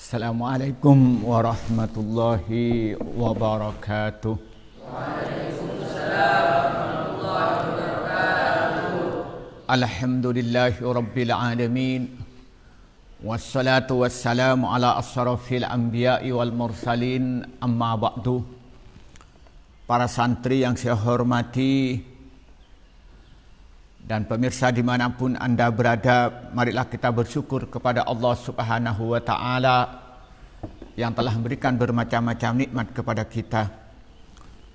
Assalamualaikum warahmatullahi wabarakatuh. Waalaikumsalam warahmatullahi wabarakatuh. Alhamdulillahi rabbil alamin. Wassalatu wassalamu ala asrafil anbiya'i wal mursalin, amma ba'du. Para santri yang saya hormati dan pemirsa dimanapun Anda berada, marilah kita bersyukur kepada Allah Subhanahu wa Ta'ala yang telah memberikan bermacam-macam nikmat kepada kita.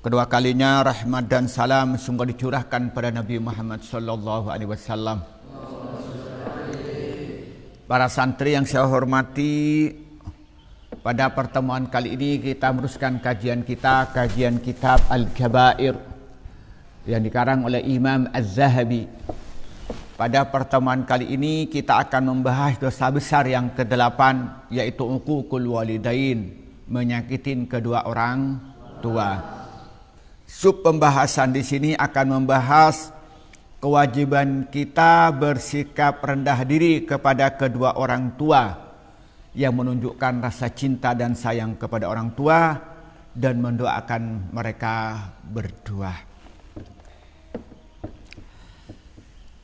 Kedua kalinya rahmat dan salam sungguh dicurahkan pada Nabi Muhammad sallallahu alaihi wasallam. Para santri yang saya hormati, pada pertemuan kali ini kita meneruskan kajian kitab Al-Kabair yang dikarang oleh Imam Az-Zahabi. Pada pertemuan kali ini kita akan membahas dosa besar yang ke-8, yaitu uququl walidain, menyakitin kedua orang tua. Sub pembahasan di sini akan membahas kewajiban kita bersikap rendah diri kepada kedua orang tua yang menunjukkan rasa cinta dan sayang kepada orang tua dan mendoakan mereka berdua.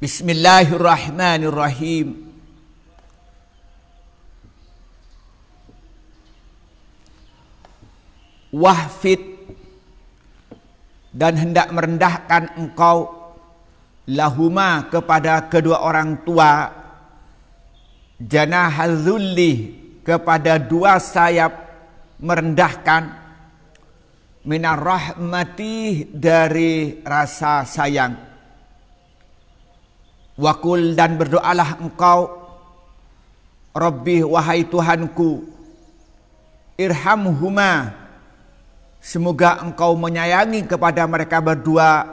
Bismillahirrahmanirrahim. Wahfid, dan hendak merendahkan engkau lahuma kepada kedua orang tua, janahadzulli, kepada dua sayap merendahkan, minar rahmati, dari rasa sayang. Wakul, dan berdoalah engkau, Rabbi, wahai Tuhanku, irhamhuma, semoga engkau menyayangi kepada mereka berdua,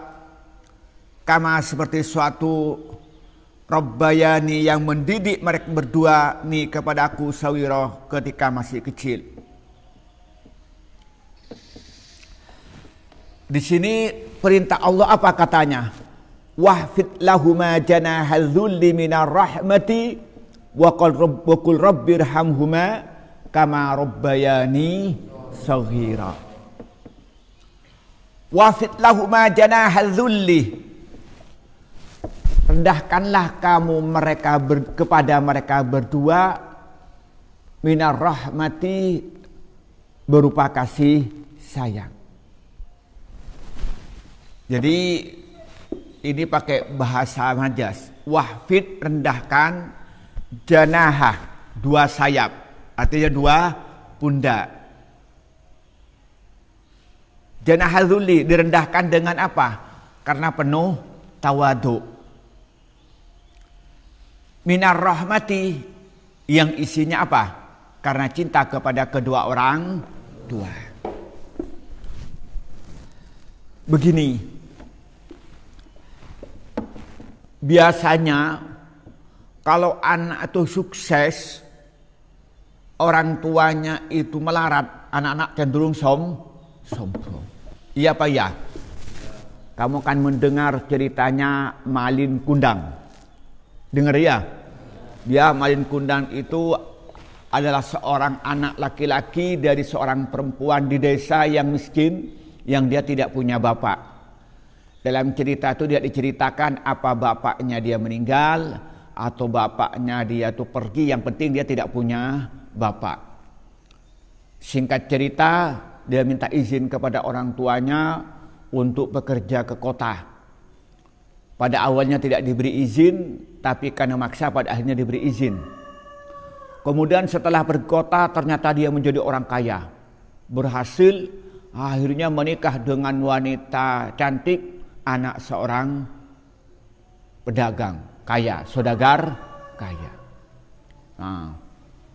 kama, seperti suatu Rabbayani, yang mendidik mereka berdua ni kepada aku sawiro, ketika masih kecil. Di sini perintah Allah apa katanya? Wahfid lahuma janahadzulli minar rahmati wa qul rabbirhamhuma kama rabbayani saghira. Wahfid lahuma janahadzulli, rendahkanlah kamu kepada mereka berdua, minar rahmati, berupa kasih sayang. Jadi ini pakai bahasa majas. Wahfid, rendahkan, janaha, dua sayap, artinya dua pundak. Janahadzulli, direndahkan dengan apa? Karena penuh tawadu. Minar rahmati, yang isinya apa? Karena cinta kepada kedua orang tua. Begini, biasanya kalau anak itu sukses, orang tuanya itu melarat, anak-anak cenderung sombong. Iya apa ya? Kamu kan mendengar ceritanya Malin Kundang. Dengar ya? Dia Malin Kundang itu adalah seorang anak laki-laki dari seorang perempuan di desa yang miskin, yang dia tidak punya bapak. Dalam cerita itu dia diceritakan apa bapaknya dia meninggal atau bapaknya dia tuh pergi, yang penting dia tidak punya bapak. Singkat cerita, dia minta izin kepada orang tuanya untuk bekerja ke kota. Pada awalnya tidak diberi izin, tapi karena maksa pada akhirnya diberi izin. Kemudian setelah berkota ternyata dia menjadi orang kaya. Berhasil, akhirnya menikah dengan wanita cantik, anak seorang pedagang kaya, saudagar kaya. Nah,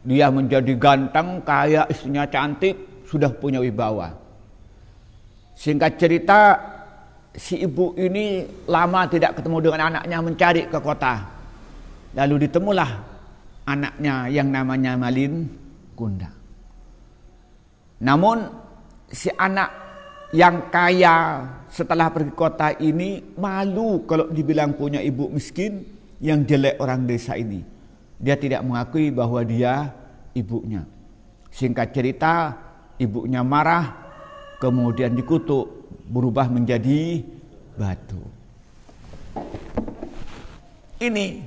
dia menjadi ganteng, kaya, istrinya cantik, sudah punya wibawa. Singkat cerita, si ibu ini lama tidak ketemu dengan anaknya, mencari ke kota. Lalu ditemulah anaknya yang namanya Malin Kundang. Namun si anak yang kaya setelah pergi kota ini malu kalau dibilang punya ibu miskin yang jelek orang desa ini. Dia tidak mengakui bahwa dia ibunya. Singkat cerita, ibunya marah, kemudian dikutuk, berubah menjadi batu. Ini,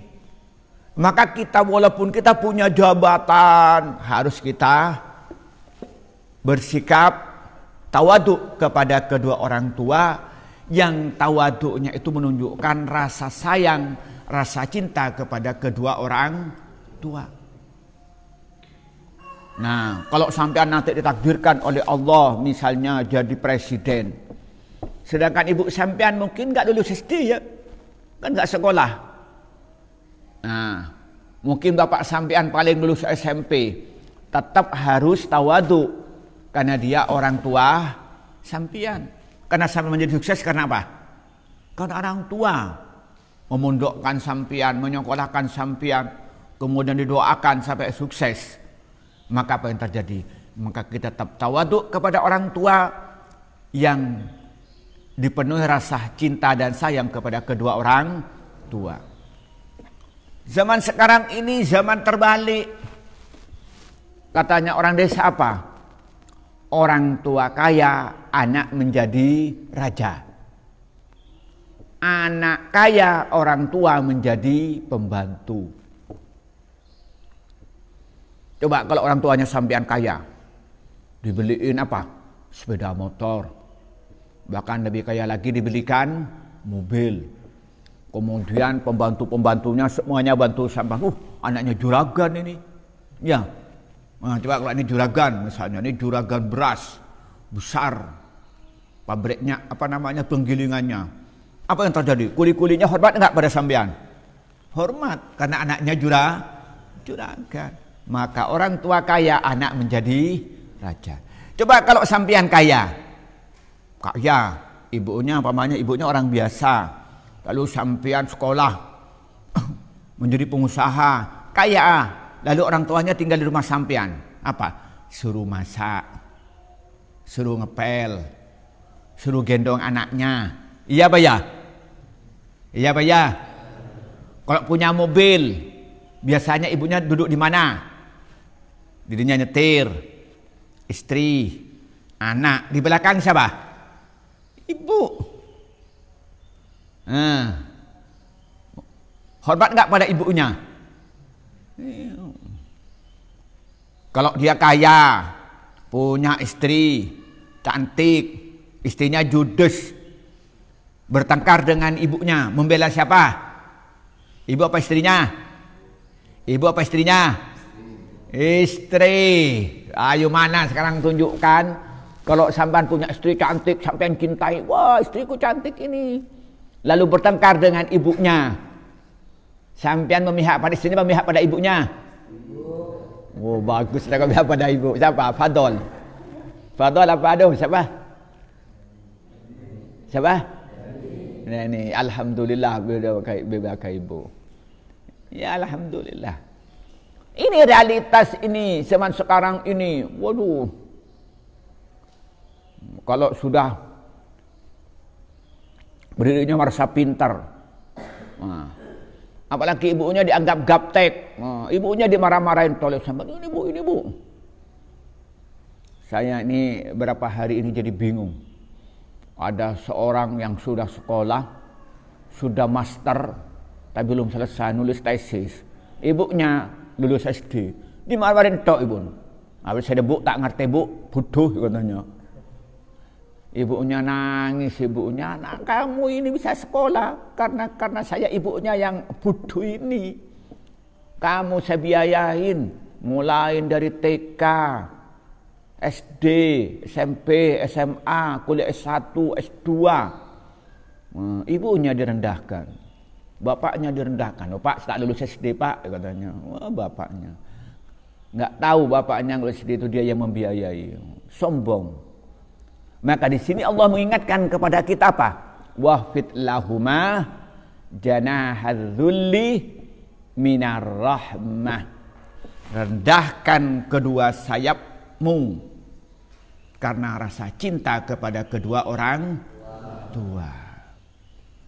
maka kita walaupun kita punya jabatan, harus kita bersikap tawaduk kepada kedua orang tua, yang tawaduknya itu menunjukkan rasa sayang, rasa cinta kepada kedua orang tua. Nah, kalau sampean nanti ditakdirkan oleh Allah misalnya jadi presiden, sedangkan ibu sampean mungkin nggak lulus SD ya, kan nggak sekolah. Nah, mungkin bapak sampean paling lulus SMP, tetap harus tawaduk karena dia orang tua sampean. Karena sampai menjadi sukses karena apa? Karena orang tua memondokkan sampean, menyekolahkan sampean, kemudian didoakan sampai sukses. Maka apa yang terjadi? Maka kita tetap tawaduk kepada orang tua yang dipenuhi rasa cinta dan sayang kepada kedua orang tua. Zaman sekarang ini zaman terbalik. Katanya orang desa apa? Orang tua kaya, anak menjadi raja. Anak kaya, orang tua menjadi pembantu. Coba kalau orang tuanya sampean kaya, dibeliin apa? Sepeda motor. Bahkan lebih kaya lagi dibelikan mobil. Kemudian pembantu-pembantunya semuanya bantu sampai, anaknya juragan ini. Ya. Nah, coba kalau ini juragan, misalnya ini juragan beras besar, pabriknya apa namanya penggilingannya, apa yang terjadi? Kuli-kulinya hormat enggak pada sampean? Hormat karena anaknya juragan. Maka orang tua kaya, anak menjadi raja. Coba kalau sampean kaya, ibunya ibunya orang biasa, lalu sampean sekolah menjadi pengusaha kaya. Lalu orang tuanya tinggal di rumah sampean. Apa? Suruh masak, suruh ngepel, suruh gendong anaknya. Iya Pak ya? Iya Pak ya? Kalau punya mobil, biasanya ibunya duduk di mana? Dirinya nyetir, istri, anak. Di belakang siapa? Ibu. Hormat nggak pada ibunya? Kalau dia kaya, punya istri cantik, istrinya judes, bertengkar dengan ibunya, membela siapa? Ibu apa istrinya? Ibu apa istrinya? Istri. Ayo mana sekarang tunjukkan. Kalau sampean punya istri cantik, sampean cintai, wah istriku cantik ini. Lalu bertengkar dengan ibunya. Sampean memihak pada istrinya, memihak pada ibunya. Oh bagus, mereka memihak pada ibu. Siapa? Fadol. Fadol apa aduh? Siapa? Siapa? Ini alhamdulillah bebaka ibu. Ya alhamdulillah. Ini realitas ini zaman sekarang ini. Waduh. Kalau sudah berdirinya merasa pintar. Nah, apalagi ibunya dianggap gaptek. Nah, ibunya dimarah-marahin oleh sampean. Ini bu. Saya ini berapa hari ini jadi bingung. Ada seorang yang sudah sekolah, sudah master, tapi belum selesai nulis tesis. Ibunya lulus SD. Dimarahin tok ibu. Habis saya bu tak ngerti bu, bodoh katanya. Ibunya nangis, ibunya, anak kamu ini bisa sekolah karena saya ibunya yang bodoh ini. Kamu saya biayain mulai dari TK, SD, SMP, SMA, kuliah S1, S2. Ibunya direndahkan, bapaknya direndahkan. Oh, Pak, tak lulus SD Pak, katanya. Wah, bapaknya nggak tahu bapaknya lulus SD itu dia yang membiayai, sombong. Maka di sini Allah mengingatkan kepada kita apa? Wahfid lahuma janahadzulli minar rahmah. Rendahkan kedua sayapmu karena rasa cinta kepada kedua orang tua.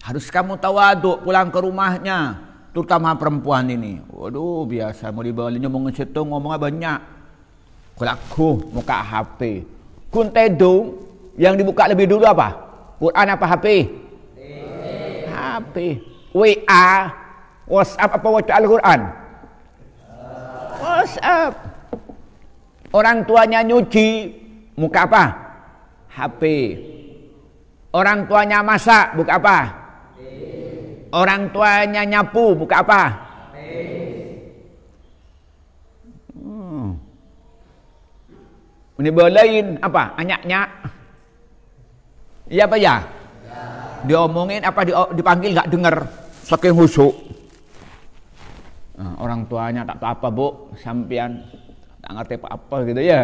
Harus kamu tawaduk pulang ke rumahnya, terutama perempuan ini. Waduh, biasa mau dibawanya mau ngecetung ngomongnya banyak. Kelaku buka HP. Kun tedung yang dibuka lebih dulu apa? Quran apa HP? HP. WA, WhatsApp apa baca Al-Quran? WhatsApp. Orang tuanya nyuci, muka apa? HP. Orang tuanya masak, buka apa? Orang tuanya nyapu, buka apa? Ini belain apa? Anyaknya. Iya apa ya? Diomongin apa dipanggil nggak dengar, saking khusyuk. Nah, orang tuanya tak tahu apa bu, sampean tak ngerti apa gitu ya.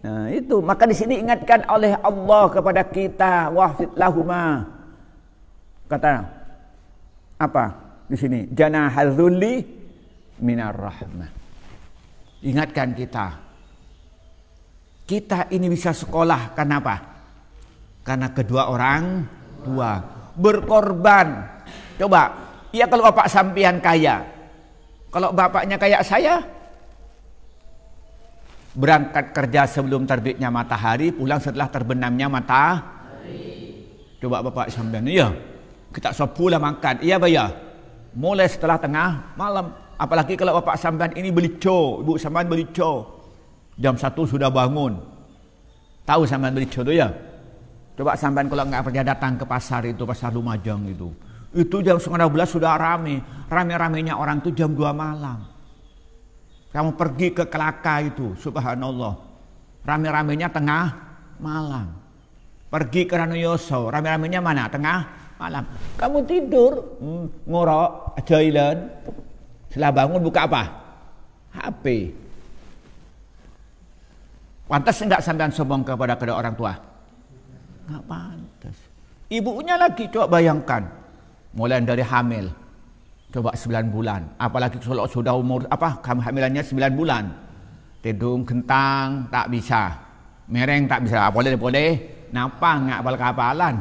Nah itu maka di sini ingatkan oleh Allah kepada kita, wahfid lahuma. Kata apa di sini? Janahadzulli minar rahmah. Ingatkan kita. Kita ini bisa sekolah karena apa? Karena kedua orang tua berkorban. Coba, iya kalau bapak sampean kaya, kalau bapaknya kayak saya, berangkat kerja sebelum terbitnya matahari, pulang setelah terbenamnya matahari. Coba bapak sampean, iya, kita sepulah makan, iya bayar, mulai setelah tengah malam. Apalagi kalau bapak sampean ini belico, ibu sampean belico. Jam 1 sudah bangun. Tahu sampean beli jodoh ya? Coba sampean kalau nggak pernah datang ke pasar itu, pasar Lumajang itu. Itu jam 11 sudah rame. Rame-ramenya orang itu jam 2 malam. Kamu pergi ke Kelaka itu, subhanallah. Rame-ramenya tengah malam. Pergi ke Ranuyoso, rame-ramenya mana? Tengah malam. Kamu tidur, ngorok, jailan. Setelah bangun buka apa? HP. Pantas enggak sampean sombong kepada kedua orang tua? Enggak pantas. Ibunya lagi coba bayangkan. Mulai dari hamil. Coba 9 bulan. Apalagi kalau sudah umur apa? Kehamilannya 9 bulan. Tidung kentang tak bisa. Mereng tak bisa. Boleh. Napang enggak apal-kapalan.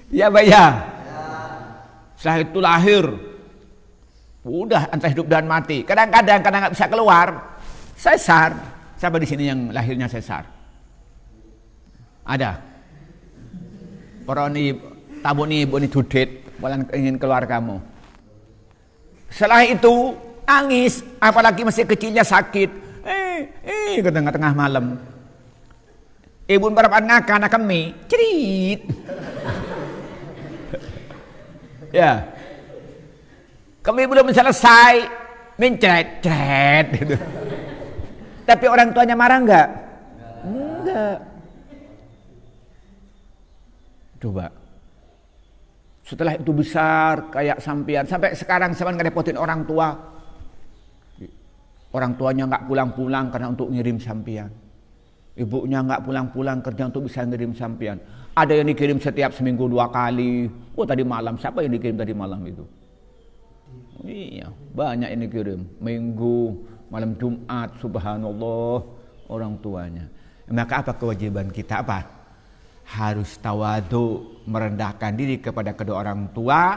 Ya bayar. Setelah itu lahir. Udah antara hidup dan mati. Kadang-kadang karena nggak bisa keluar, sesar. Siapa di sini yang lahirnya sesar? Ada. Poroni tabuni boni dudet, walan ingin keluar kamu. Setelah itu nangis, apalagi masih kecilnya sakit. Ke tengah-tengah malam. Ibu berapan ngakan anak kami, cerit. Ya. Kami belum selesai, mencret-cret gitu. Tapi orang tuanya marah enggak? Enggak. Coba. Setelah itu besar kayak sampean, sampai sekarang sampean ngerepotin orang tua. Orang tuanya enggak pulang-pulang karena untuk ngirim sampean. Ibunya enggak pulang-pulang kerja untuk bisa ngirim sampean. Ada yang dikirim setiap seminggu 2 kali. Oh tadi malam, siapa yang dikirim tadi malam itu? Iya, banyak ini kirim. Minggu, malam Jumat, subhanallah, orang tuanya. Maka apa kewajiban kita? Apa? Harus tawadu, merendahkan diri kepada kedua orang tua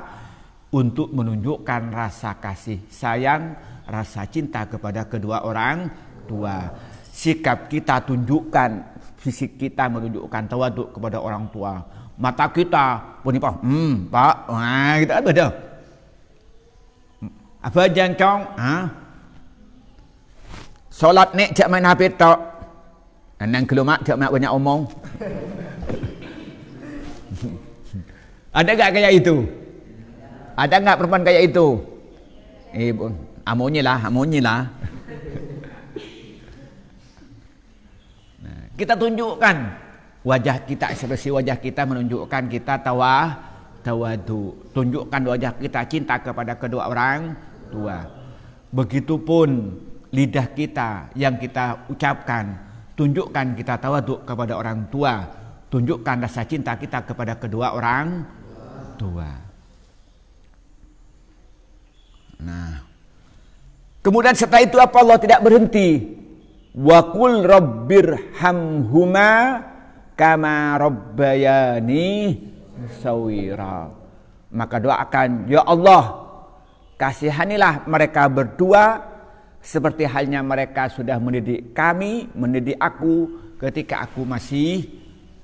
untuk menunjukkan rasa kasih sayang, rasa cinta kepada kedua orang tua. Sikap kita tunjukkan, fisik kita menunjukkan tawadu kepada orang tua. Mata kita pun pak, nah kita ada. Apa jangkong? Solat nek jak main HP tok. Nang kelumak jak mak banyak omong. Ada enggak kayak itu? Ada enggak perempuan kayak itu? Ibu, amonyi lah. Nah, kita tunjukkan wajah kita, ekspresi wajah kita menunjukkan kita tawadu. Tunjukkan wajah kita cinta kepada kedua orang tua. Begitupun lidah kita yang kita ucapkan, tunjukkan kita tawadu kepada orang tua, tunjukkan rasa cinta kita kepada kedua orang tua. Nah, kemudian setelah itu apa? Allah tidak berhenti. Wa qul rabbirhamhuma kama rabbayani sawira. Maka doakan, ya Allah, kasihanilah mereka berdua seperti halnya mereka sudah mendidik kami, mendidik aku ketika aku masih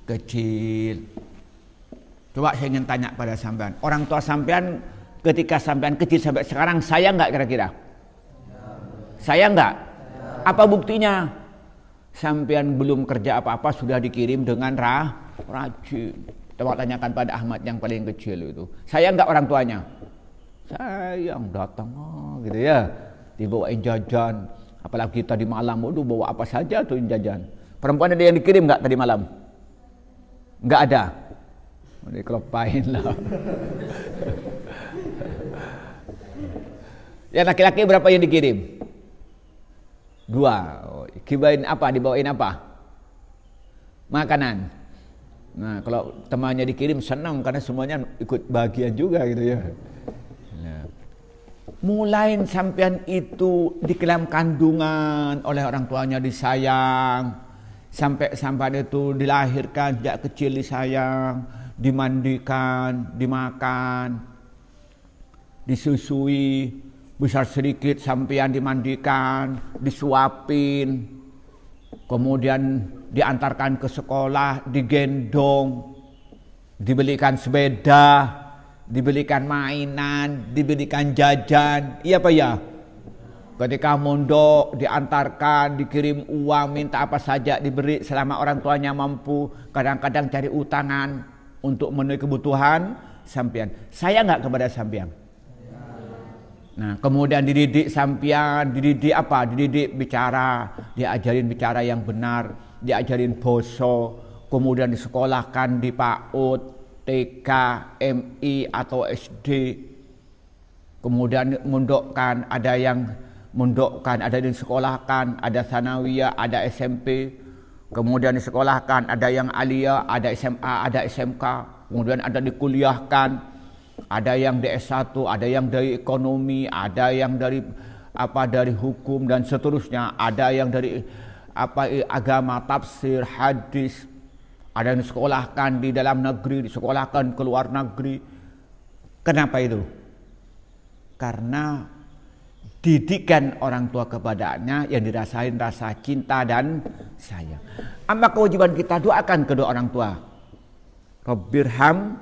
kecil. Coba saya ingin tanya pada sampean, orang tua sampean ketika sampean kecil sampai sekarang sayang nggak kira-kira? Sayang nggak? Apa buktinya? Sampean belum kerja apa-apa sudah dikirim dengan rajin. Coba tanyakan pada Ahmad yang paling kecil itu. Sayang nggak orang tuanya? Sayang, datang gitu ya. Dibawain jajan. Apalagi tadi malam, waduh bawa apa saja tuh jajan. Perempuan ada yang dikirim nggak tadi malam? Nggak ada. Dikelopain lah. Ya laki-laki berapa yang dikirim? 2. Kibain apa? Dibawain apa? Makanan. Nah kalau temannya dikirim senang karena semuanya ikut bahagia juga gitu ya. Mulai sampean itu di dalam kandungan oleh orang tuanya disayang, sampai itu dilahirkan sejak kecil disayang, dimandikan, dimakan, disusui, besar sedikit sampean dimandikan, disuapin, kemudian diantarkan ke sekolah, digendong, dibelikan sepeda, dibelikan mainan, dibelikan jajan, iya Pak ya? Ketika mondok, diantarkan, dikirim uang, minta apa saja diberi selama orang tuanya mampu, kadang-kadang cari utangan untuk memenuhi kebutuhan sampean. Saya nggak kepada sampean? Nah, kemudian dididik sampean, dididik apa? Dididik bicara, diajarin bicara yang benar, diajarin boso, kemudian disekolahkan di PAUD, TK, MI atau SD, kemudian mundokkan, ada yang mundokkan, ada yang disekolahkan, ada sanawiyah, ada SMP, kemudian disekolahkan, ada yang aliyah, ada SMA, ada SMK, kemudian ada dikuliahkan, ada yang di S1, ada yang dari ekonomi, ada yang dari dari hukum dan seterusnya, ada yang dari agama, tafsir, hadis. Ada yang disekolahkan di dalam negeri, disekolahkan ke luar negeri. Kenapa itu? Karena didikan orang tua kepadanya yang dirasain rasa cinta dan sayang. Apa kewajiban kita? Doakan kedua orang tua. Rabbirham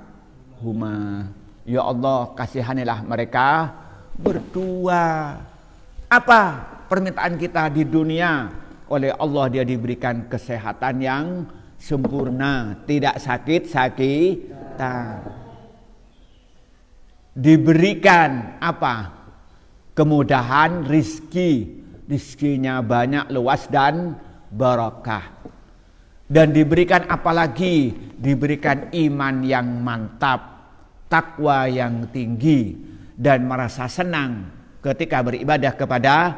huma. Ya Allah, kasihanilah mereka berdua. Apa permintaan kita di dunia? Oleh Allah dia diberikan kesehatan yang sempurna, tidak sakit-sakitan. Diberikan apa? Kemudahan rizki. Rizkinya banyak, luas dan barakah. Dan diberikan apalagi? Diberikan iman yang mantap, takwa yang tinggi, dan merasa senang ketika beribadah kepada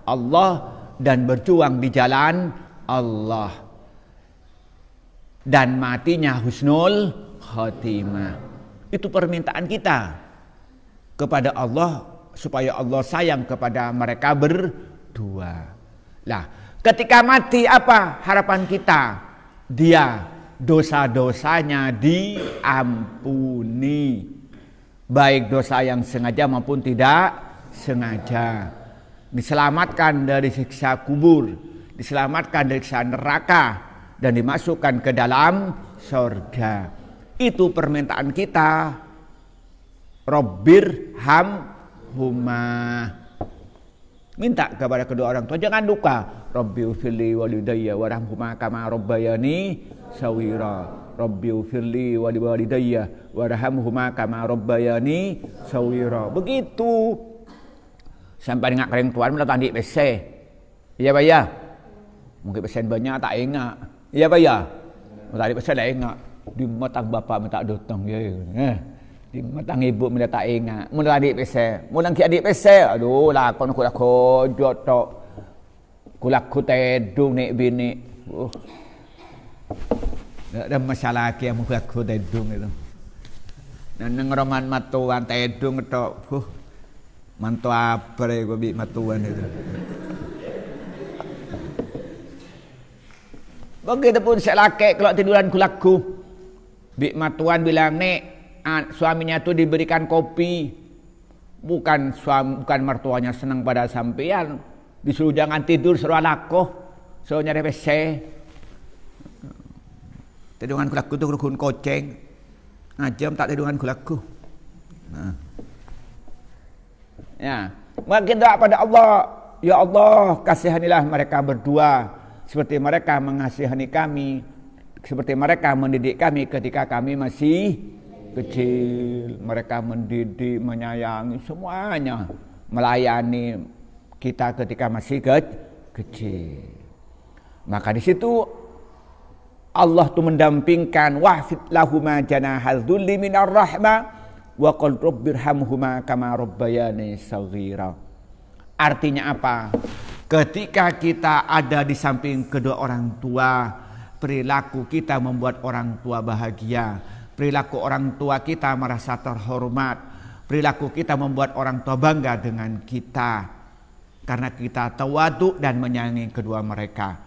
Allah dan berjuang di jalan Allah. Dan matinya husnul khotimah. Itu permintaan kita kepada Allah supaya Allah sayang kepada mereka berdua. Lah, ketika mati apa harapan kita? Dia dosa-dosanya diampuni, baik dosa yang sengaja maupun tidak sengaja. Diselamatkan dari siksa kubur, diselamatkan dari siksa neraka, dan dimasukkan ke dalam surga. Itu permintaan kita. Rabbir hamhuma. Minta kepada kedua orang tua, jangan duka. Rabbi ufirli walidayya warhamhuma kama rabbayani sawira. Rabbi ufirli walidayya warhamhuma kama rabbayani sawira. Begitu. Sampai dengar kering tuan mula tadi PC. Iya Pak ya? Mungkin pesen banyak tak ingat. Iya Pak ya? Tadi pasal tak ingat. Di matang bapak minta datang ya. Di matang ibu minta tak ingat. Mula adik pasal. Mula ki adik pasal. Aduh lah kon aku kojot tok. Kulaku tedung nek bini. Ada masalah ki yang aku tedung itu. Nang roman matuan tedung tok. Mantu apa ya gua bi matuan itu. Begitupun saya laki kalau tiduran kulaku. Bik matuan bilang nek suaminya tu diberikan kopi. Bukan mertuanya senang pada sampean. Disuruh jangan tidur, suruh alakoh, suruh nyari WC. Tidungan kulaku tu rukun koceng. Ngajam tak tidungan kulaku. Nah. Ya, makin doa pada Allah, ya Allah, kasihanilah mereka berdua seperti mereka mengasihani kami, seperti mereka mendidik kami ketika kami masih kecil. Mereka mendidik, menyayangi semuanya, melayani kita ketika masih kecil. Maka di situ Allah tu mendampingkan wahfid lahuma janahal dzulli minar rahmah wa qul rabbirhamhuma kama rabbayani shaghira. Artinya apa? Ketika kita ada di samping kedua orang tua, perilaku kita membuat orang tua bahagia. Perilaku orang tua kita merasa terhormat. Perilaku kita membuat orang tua bangga dengan kita. Karena kita tawadu dan menyayangi kedua mereka.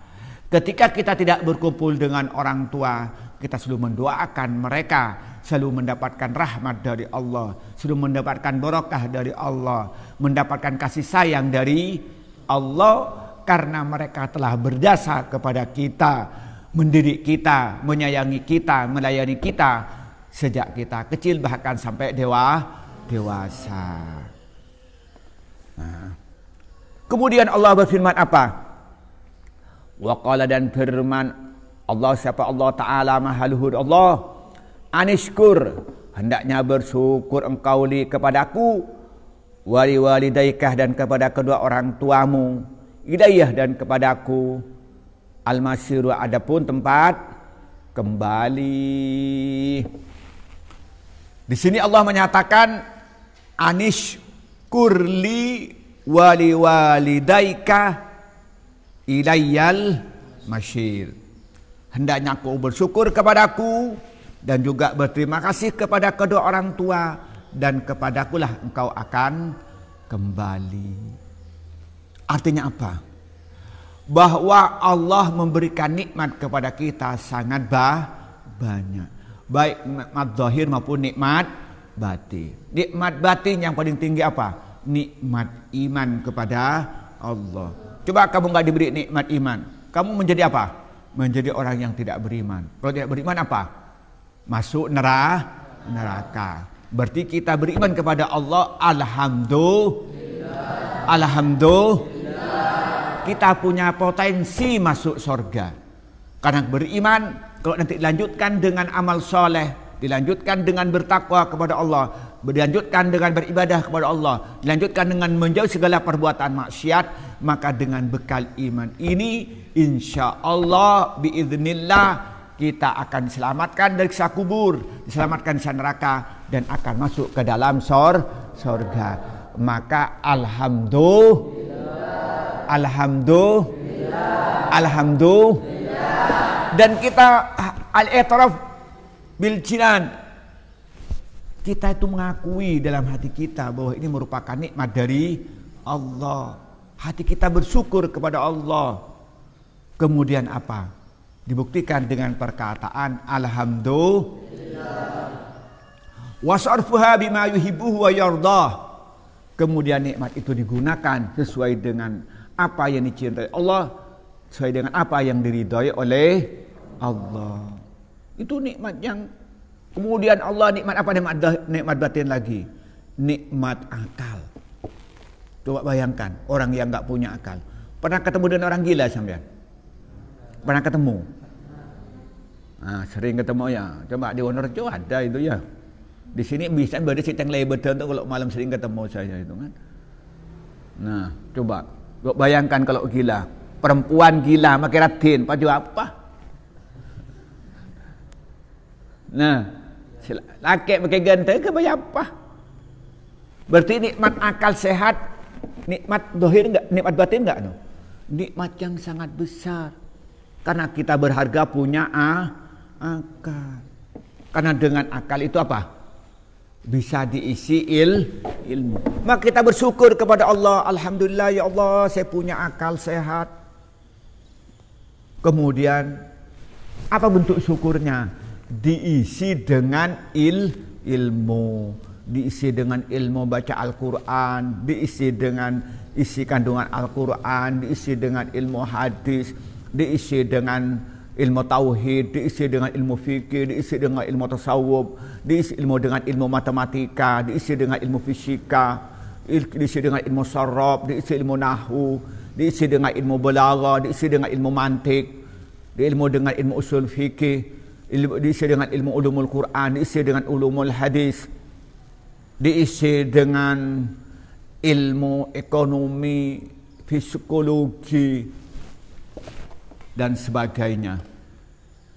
Ketika kita tidak berkumpul dengan orang tua, kita selalu mendoakan mereka, selalu mendapatkan rahmat dari Allah, selalu mendapatkan barakah dari Allah, mendapatkan kasih sayang dari Allah, karena mereka telah berjasa kepada kita, mendidik kita, menyayangi kita, melayani kita sejak kita kecil bahkan sampai dewasa. Nah. Kemudian Allah berfirman apa? Wa qala, dan firman Allah, siapa Allah Ta'ala Maha Luhur Allah, anishkur, hendaknya bersyukur engkau li kepadaku, wali walidaikah, dan kepada kedua orang tuamu, ilaiyah, dan kepadaku, al-masyiru, adapun tempat kembali. Di sini Allah menyatakan anishkur li wali walidaika ilayyal masyir. Hendaknya kau bersyukur kepadaku dan juga berterima kasih kepada kedua orang tua, dan kepadakulah engkau akan kembali. Artinya apa? Bahwa Allah memberikan nikmat kepada kita sangat banyak. Baik nikmat zahir maupun nikmat batin. Nikmat batin yang paling tinggi apa? Nikmat iman kepada Allah. Coba kamu nggak diberi nikmat iman, kamu menjadi apa? Menjadi orang yang tidak beriman. Kalau tidak beriman apa? Masuk neraka. Berarti kita beriman kepada Allah. Alhamdulillah. Kita punya potensi masuk surga. Karena beriman, kalau nanti dilanjutkan dengan amal soleh, dilanjutkan dengan bertakwa kepada Allah, dilanjutkan dengan beribadah kepada Allah, dilanjutkan dengan menjauh segala perbuatan maksiat, maka dengan bekal iman ini insya Allah biiznillah kita akan diselamatkan dari siksa kubur, diselamatkan dari neraka, dan akan masuk ke dalam surga. Maka alhamdulillah. Dan kita al-i'tiraf bil jinan, kita itu mengakui dalam hati kita bahwa ini merupakan nikmat dari Allah. Hati kita bersyukur kepada Allah. Kemudian apa? Dibuktikan dengan perkataan alhamdulillah. Wasarfuha bima yuhibbuhu wa yardah. Kemudian nikmat itu digunakan sesuai dengan apa yang dicintai Allah, sesuai dengan apa yang diridhai oleh Allah. Itu nikmat yang kemudian Allah nikmat apa? Nikmat batin lagi, nikmat akal. Coba bayangkan orang yang nggak punya akal. Pernah ketemu dengan orang gila sampean? Pernah ketemu? Nah, sering ketemu ya. Coba di Wonorejo ada itu ya. Di sini bisa berada siteng lebedan tuh kalau malam sering ketemu saya itu kan. Nah, coba bayangkan kalau gila, perempuan gila pakai radin, baju apa? Nah, laki pakai ganteng ke baju apa? Berarti nikmat akal sehat, nikmat dohir enggak, nikmat batin enggak? No? Nikmat yang sangat besar. Karena kita berharga punya akal. Karena dengan akal itu apa? Bisa diisi ilmu. Maka kita bersyukur kepada Allah. Alhamdulillah ya Allah, saya punya akal sehat. Kemudian apa bentuk syukurnya? Diisi dengan ilmu. Diisi dengan ilmu baca Al-Quran. Diisi dengan isi kandungan Al-Quran, diisi dengan ilmu hadis, diisi dengan ilmu tauhid, diisi dengan ilmu fikih, diisi dengan ilmu tasawuf, diisi dengan ilmu matematika, diisi dengan ilmu fisika, diisi dengan ilmu sarraf, diisi ilmu nahwu, diisi dengan ilmu balaghah, diisi dengan ilmu mantik, ilmu dengan ilmu usul fikih, diisi dengan ilmu ulumul Quran, diisi dengan ulumul hadis, diisi dengan ilmu ekonomi, psikologi dan sebagainya.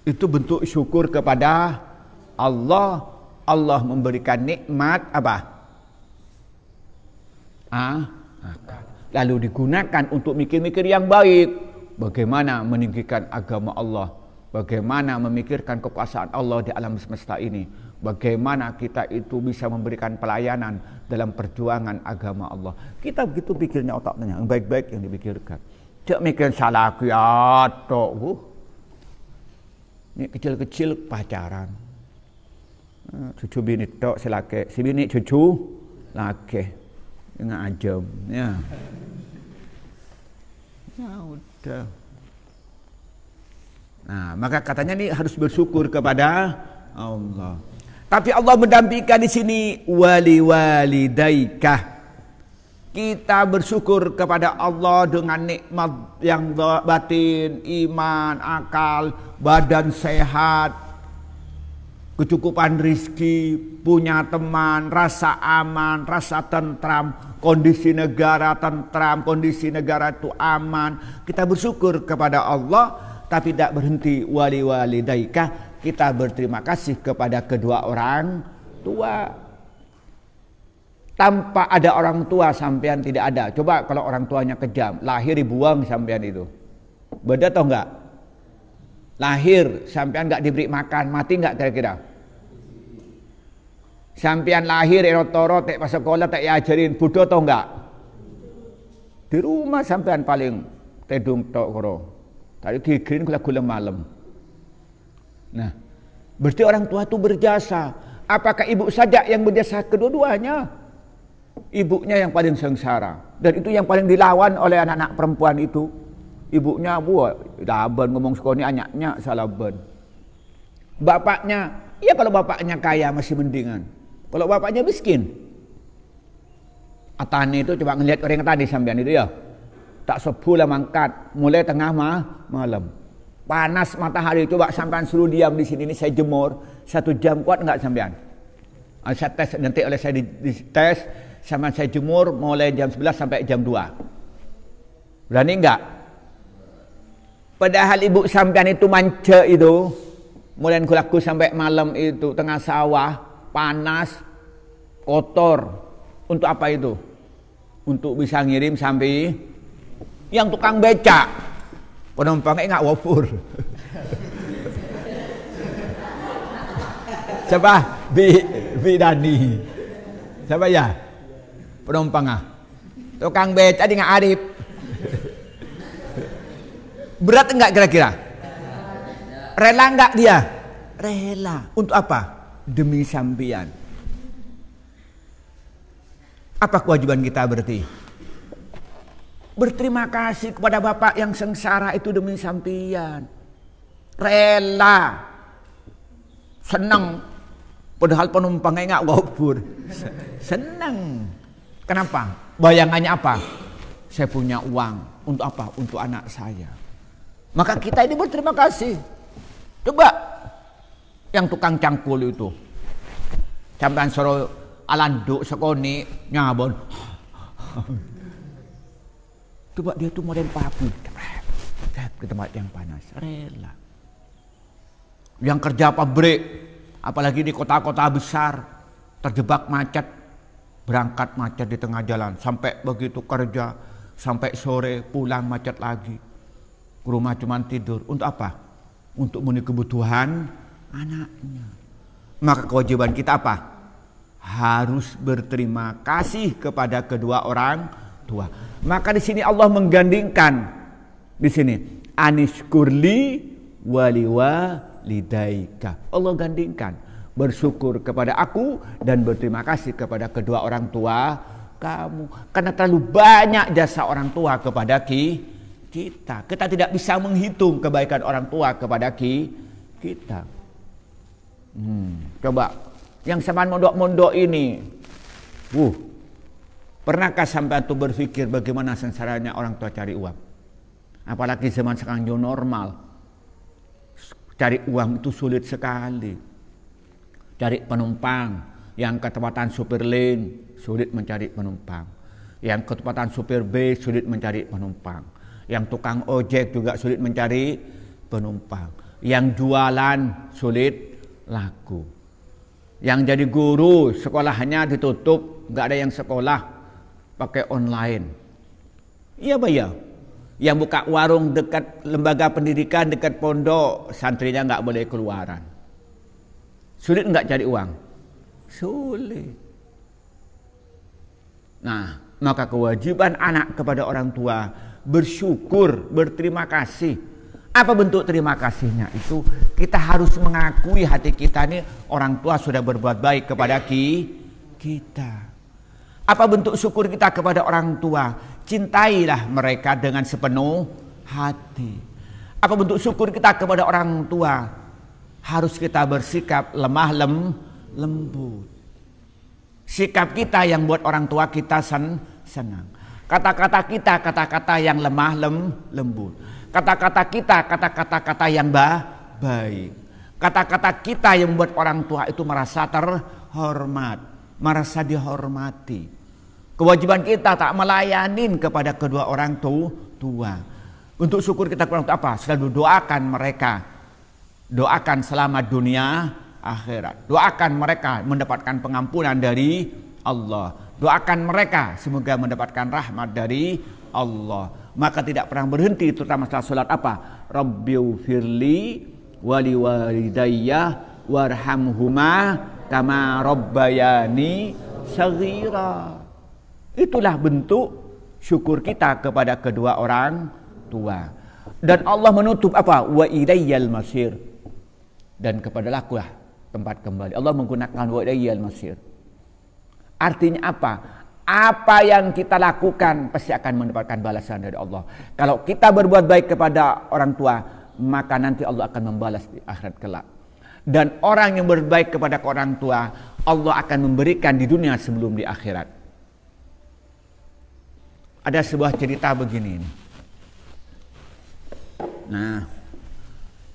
Itu bentuk syukur kepada Allah. Allah memberikan nikmat apa? Lalu digunakan untuk mikir-mikir yang baik. Bagaimana meninggikan agama Allah, bagaimana memikirkan kekuasaan Allah di alam semesta ini, bagaimana kita itu bisa memberikan pelayanan dalam perjuangan agama Allah. Kita begitu pikirnya, otaknya yang baik-baik yang dipikirkan. Cak mikir salah kiat tok. Ini kecil-kecil pacaran. Cucu bini tok selake, si bini cucu laki dengan ajem ya. Ya udah. Nah, maka katanya nih harus bersyukur kepada Allah. Tapi Allah mendampingkan di sini walidaika. Kita bersyukur kepada Allah dengan nikmat yang batin, iman, akal, badan sehat, kecukupan rizki, punya teman, rasa aman, rasa tentram, kondisi negara tentram, kondisi negara itu aman. Kita bersyukur kepada Allah, tapi tidak berhenti walidaika. Kita berterima kasih kepada kedua orang tua. Tanpa ada orang tua sampean tidak ada. Coba kalau orang tuanya kejam, lahir dibuang sampean itu. Beda atau enggak? Lahir sampean enggak diberi makan, mati enggak kira-kira? Sampean lahir erotoro tek pas sekolah tak diajarin bodoh atau enggak? Di rumah sampean paling tedung tok koro. Tadi gigirin kula gulem malam. Nah, berarti orang tua itu berjasa. Apakah ibu saja yang berjasa? Kedua-duanya. Ibunya yang paling sengsara, dan itu yang paling dilawan oleh anak-anak perempuan itu. Ibunya buat laban ngomong sekoni, anaknya salah ban. Bapaknya, ya kalau bapaknya kaya masih mendingan. Kalau bapaknya miskin, Atani itu coba ngelihat orang tadi sampean itu ya, tak sebulan mangkat, mulai tengah malam, panas matahari. Coba sampean suruh diam di sini, ini saya jemur 1 jam, kuat enggak sampean? Saya tes nanti oleh saya dites. Sama saya jemur mulai jam 11 sampai jam 2. Berani enggak? Padahal ibu sampean itu manja itu. Mulai kulaku sampai malam itu tengah sawah, panas, kotor. Untuk apa itu? Untuk bisa ngirim sampai yang tukang becak. Penumpangnya enggak wafur. Siapa? Bidani. Siapa ya? Penumpang tukang beca di nggak Arif. Berat enggak kira-kira? Rela enggak dia? Rela. Untuk apa? Demi sampean. Apa kewajiban kita berarti? Berterima kasih kepada bapak yang sengsara itu demi sampean. Rela. Senang. Padahal penumpangnya enggak wabur. Senang. Kenapa? Bayangannya apa? Saya punya uang. Untuk apa? Untuk anak saya. Maka kita ini berterima kasih. Coba yang tukang cangkul itu, sampean suruh alanduk sekoni nyabon. Coba dia tuh model papi ke tempat yang panas, rela. Yang kerja pabrik, apalagi di kota-kota besar, terjebak macet. Berangkat macet di tengah jalan, sampai begitu kerja, sampai sore pulang macet lagi. Ke rumah cuma tidur. Untuk apa? Untuk memenuhi kebutuhan anaknya. Maka kewajiban kita apa? Harus berterima kasih kepada kedua orang tua. Maka di sini Allah menggandingkan di sini anishkurli walidaika. Allah gandingkan. Bersyukur kepada aku dan berterima kasih kepada kedua orang kamu. Karena terlalu banyak jasa orang tua kepada kita. Kita tidak bisa menghitung kebaikan orang tua kepada kita. Coba yang sama mondok-mondok ini, pernahkah sampai tuh berpikir bagaimana sengsaranya orang tua cari uang? Apalagi zaman sekarang new normal, cari uang itu sulit sekali. Cari penumpang, yang ketepatan supir lane sulit mencari penumpang, yang ketepatan supir B sulit mencari penumpang, yang tukang ojek juga sulit mencari penumpang, yang jualan sulit laku, yang jadi guru sekolahnya ditutup, nggak ada yang sekolah pakai online. Iya Pak ya. Yang buka warung dekat lembaga pendidikan, dekat pondok, santrinya nggak boleh keluaran. Sulit nggak cari uang? Sulit. Nah, maka kewajiban anak kepada orang tua bersyukur, berterima kasih. Apa bentuk terima kasihnya? Itu kita harus mengakui hati kita ini orang tua sudah berbuat baik kepada kita. Apa bentuk syukur kita kepada orang tua? Cintailah mereka dengan sepenuh hati. Apa bentuk syukur kita kepada orang tua? Harus kita bersikap lemah lembut. Sikap kita yang buat orang tua kita senang. Kata-kata kita kata-kata yang lemah lembut. Kata-kata kita kata-kata yang baik. Kata-kata kita yang membuat orang tua itu merasa terhormat, merasa dihormati. Kewajiban kita tak melayanin kepada kedua orang tua. Untuk syukur kita kepada orang tua apa? Selalu doakan mereka. Doakan selamat dunia akhirat. Doakan mereka mendapatkan pengampunan dari Allah. Doakan mereka semoga mendapatkan rahmat dari Allah. Maka tidak pernah berhenti, terutama setelah sholat apa? Rabbighfirli wali walidayya warhamhuma kama rabbayani shaghira. Itulah bentuk syukur kita kepada kedua orang tua. Dan Allah menutup apa? Wa ilayyal masir. Dan kepadalah akulah tempat kembali. Allah menggunakan wa ilayyal masir. Artinya apa? Apa yang kita lakukan pasti akan mendapatkan balasan dari Allah. Kalau kita berbuat baik kepada orang tua, maka nanti Allah akan membalas di akhirat kelak. Dan orang yang berbaik kepada orang tua, Allah akan memberikan di dunia sebelum di akhirat. Ada sebuah cerita begini. Nah,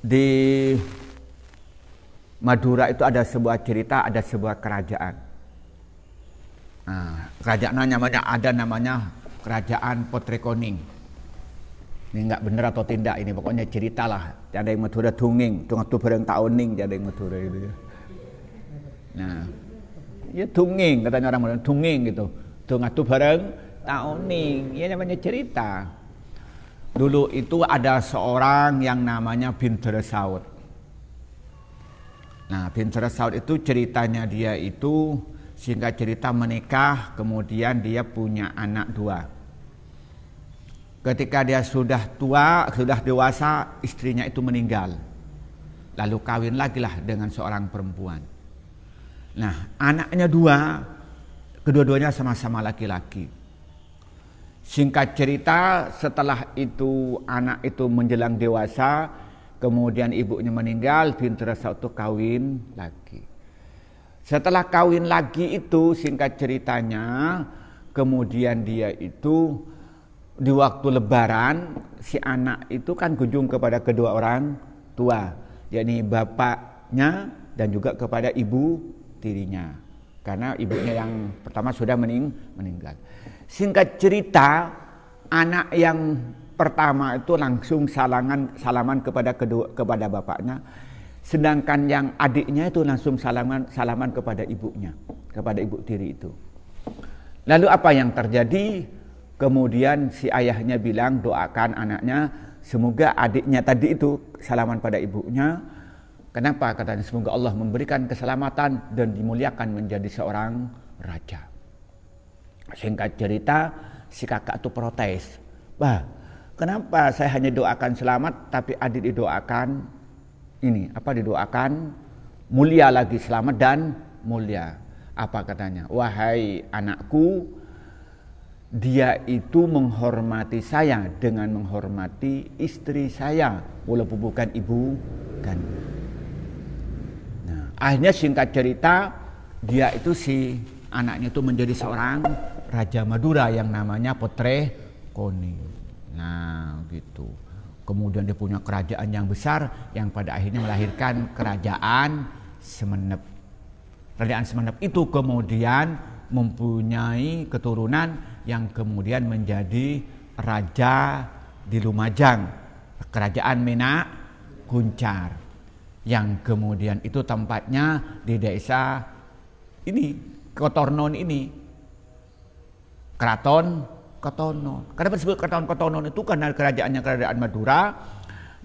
di Madura itu ada sebuah cerita, ada sebuah kerajaan. Nah, kerajaan namanya Kerajaan Potrekoning. Ini nggak benar atau tidak ini, pokoknya cerita lah. Ada yang Madura tunging, tungatu bareng taoning, ada yang Madura itu. Nah, ya tunging katanya orang Madura, tunging gitu, tungatu bareng taoning, ya namanya cerita. Dulu itu ada seorang yang namanya Bintur Saud. Nah, Bintur Saud itu ceritanya dia itu singkat cerita menikah, kemudian dia punya anak 2. Ketika dia sudah tua, sudah dewasa, istrinya itu meninggal. Lalu kawin lagi lah dengan seorang perempuan. Nah, anaknya 2, kedua-duanya sama-sama laki-laki. Singkat cerita, setelah itu anak itu menjelang dewasa, kemudian ibunya meninggal, Bintur Saud itu kawin lagi. Setelah kawin lagi itu, singkat ceritanya, kemudian dia itu di waktu lebaran, si anak itu kan kunjung kepada kedua orang tua, yakni bapaknya dan juga kepada ibu tirinya. Karena ibunya yang pertama sudah meninggal. Singkat cerita, anak yang pertama itu langsung salaman kepada bapaknya, sedangkan yang adiknya itu langsung salaman kepada ibunya, kepada ibu tiri itu. Lalu apa yang terjadi? Kemudian si ayahnya bilang doakan anaknya semoga adiknya tadi itu salaman pada ibunya. Kenapa? Katanya semoga Allah memberikan keselamatan dan dimuliakan menjadi seorang raja. Singkat cerita, si kakak itu protes. Wah, kenapa saya hanya doakan selamat tapi adik didoakan didoakan mulia lagi, selamat dan mulia. Apa katanya? Wahai anakku, dia itu menghormati saya dengan menghormati istri saya walaupun bukan ibu kandung. Nah, akhirnya singkat cerita dia itu si anaknya itu menjadi seorang raja Madura yang namanya Potre Koni. Nah, gitu. Kemudian dia punya kerajaan yang besar yang pada akhirnya melahirkan kerajaan Semenep. Kerajaan Semenep itu kemudian mempunyai keturunan yang kemudian menjadi raja di Lumajang, kerajaan Menak Guncar, yang kemudian itu tempatnya di desa ini Kotornon ini, Keraton Kotornon. Kenapa disebut Keraton Kotornon itu? Karena kerajaan Madura.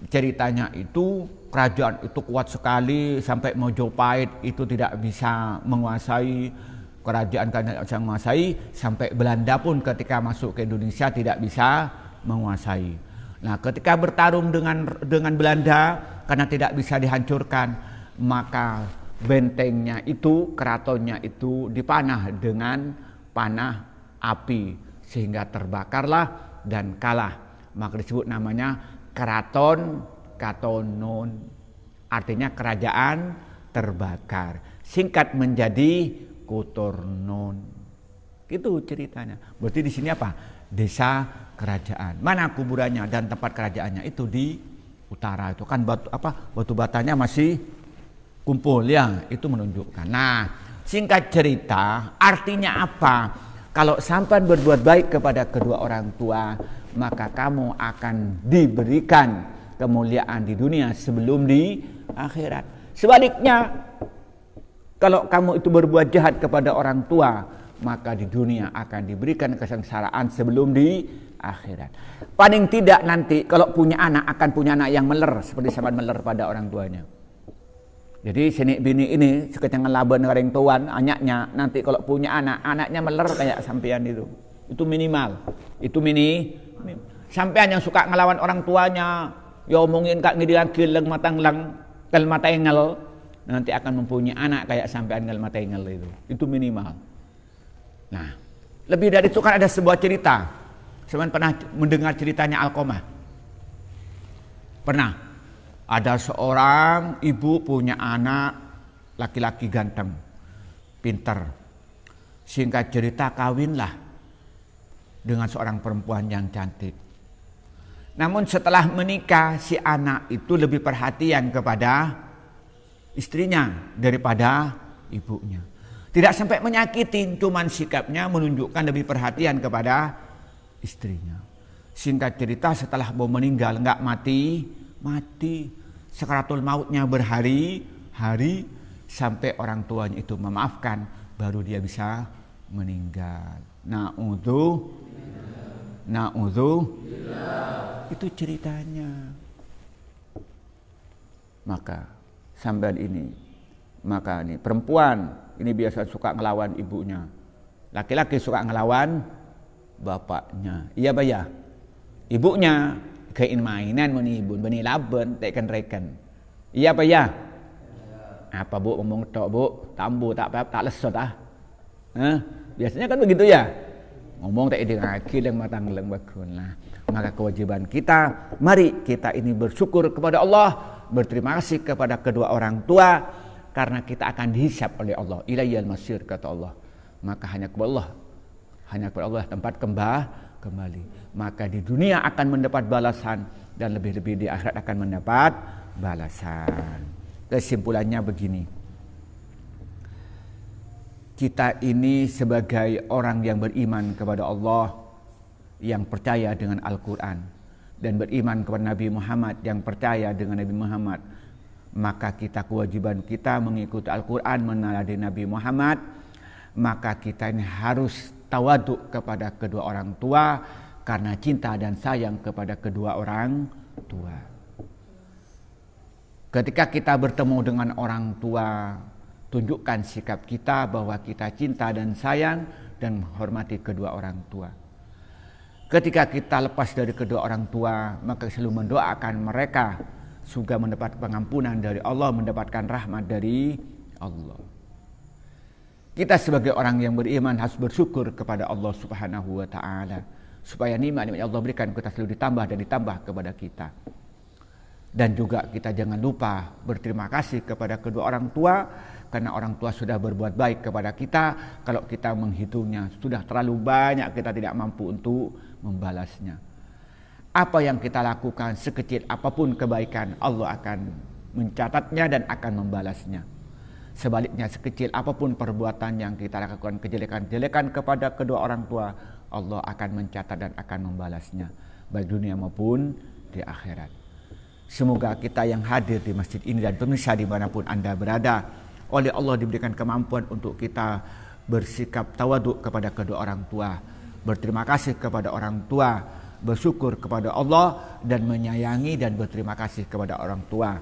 Ceritanya itu kerajaan itu kuat sekali sampai Mojopahit itu tidak bisa menguasai, kerajaan bisa menguasai, sampai Belanda pun ketika masuk ke Indonesia tidak bisa menguasai. Nah, ketika bertarung dengan Belanda karena tidak bisa dihancurkan, maka bentengnya itu, keratonnya itu dipanah dengan panah api sehingga terbakarlah dan kalah. Maka disebut namanya Keraton Katonon, artinya kerajaan terbakar. Singkat menjadi Kotornon. Itu ceritanya. Berarti di sini apa? Desa kerajaan. Mana kuburannya dan tempat kerajaannya? Itu di utara. Itu kan batu batanya masih kumpul ya. Itu menunjukkan. Nah, singkat cerita, artinya apa? Kalau sampai berbuat baik kepada kedua orang tua, maka kamu akan diberikan kemuliaan di dunia sebelum di akhirat. Sebaliknya, kalau kamu itu berbuat jahat kepada orang tua, maka di dunia akan diberikan kesengsaraan sebelum di akhirat. Paling tidak nanti kalau punya anak akan punya anak yang meler seperti sahabat meler pada orang tuanya. Jadi sini bini ini sekecengan laban orang tuan anaknya, nanti kalau punya anak, anaknya meler kayak sampean itu. Itu minimal. Itu sampean yang suka ngelawan orang tuanya, ya omongin kak ngidian kileng matang lang, kel mata engel, nanti akan mempunyai anak kayak sampean ngel mata engel itu. Itu minimal. Nah, lebih dari itu kan ada sebuah cerita. Sampean pernah mendengar ceritanya Alqamah? Pernah. Ada seorang ibu punya anak laki-laki ganteng, pinter. Singkat cerita kawinlah dengan seorang perempuan yang cantik. Namun setelah menikah si anak itu lebih perhatian kepada istrinya daripada ibunya. Tidak sampai menyakitin, cuman sikapnya menunjukkan lebih perhatian kepada istrinya. Singkat cerita setelah mau meninggal nggak mati, sakaratul mautnya berhari-hari sampai orang tuanya itu memaafkan baru dia bisa meninggal. Na'udzu itu ceritanya. Maka sampean ini perempuan ini biasa suka ngelawan ibunya, laki-laki suka ngelawan bapaknya. Iya bayar ibunya kain mainan meni laben tekan reken. Iya apa ya? Apa bu ngomong tok bu, tambu tak lesot ah. Biasanya kan begitu ya. Ngomong tak idengaki leng matang leng bakun lah. Maka kewajiban kita, mari kita ini bersyukur kepada Allah, berterima kasih kepada kedua orang tua karena kita akan dihisab oleh Allah. Ilaiyal masir kata Allah. Maka hanya kepada Allah tempat kembali. Maka di dunia akan mendapat balasan dan lebih-lebih di akhirat akan mendapat balasan. Kesimpulannya begini. Kita ini sebagai orang yang beriman kepada Allah, yang percaya dengan Al-Quran dan beriman kepada Nabi Muhammad, yang percaya dengan Nabi Muhammad, maka kewajiban kita mengikuti Al-Quran, meneladani Nabi Muhammad. Maka kita ini harus tawaduk kepada kedua orang tua karena cinta dan sayang kepada kedua orang tua. Ketika kita bertemu dengan orang tua, tunjukkan sikap kita bahwa kita cinta dan sayang dan menghormati kedua orang tua. Ketika kita lepas dari kedua orang tua, maka selalu mendoakan mereka juga mendapat pengampunan dari Allah, mendapatkan rahmat dari Allah. Kita sebagai orang yang beriman harus bersyukur kepada Allah Subhanahu wa taala supaya nikmat-nikmat Allah berikan kita selalu ditambah dan ditambah kepada kita. Dan juga kita jangan lupa berterima kasih kepada kedua orang tua, karena orang tua sudah berbuat baik kepada kita. Kalau kita menghitungnya sudah terlalu banyak, kita tidak mampu untuk membalasnya. Apa yang kita lakukan, sekecil apapun kebaikan, Allah akan mencatatnya dan akan membalasnya. Sebaliknya, sekecil apapun perbuatan yang kita lakukan, kejelekan-jelekan kepada kedua orang tua, Allah akan mencatat dan akan membalasnya, baik dunia maupun di akhirat. Semoga kita yang hadir di masjid ini dan pemirsa dimanapun Anda berada, oleh Allah diberikan kemampuan untuk kita bersikap tawaduk kepada kedua orang tua, berterima kasih kepada orang tua, bersyukur kepada Allah, dan menyayangi dan berterima kasih kepada orang tua.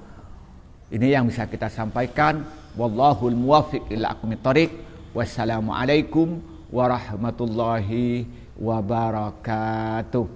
Ini yang bisa kita sampaikan. Wallahul muwaffiq ila aqwamit thoriq. Wassalamualaikum warahmatullahi wabarakatuh.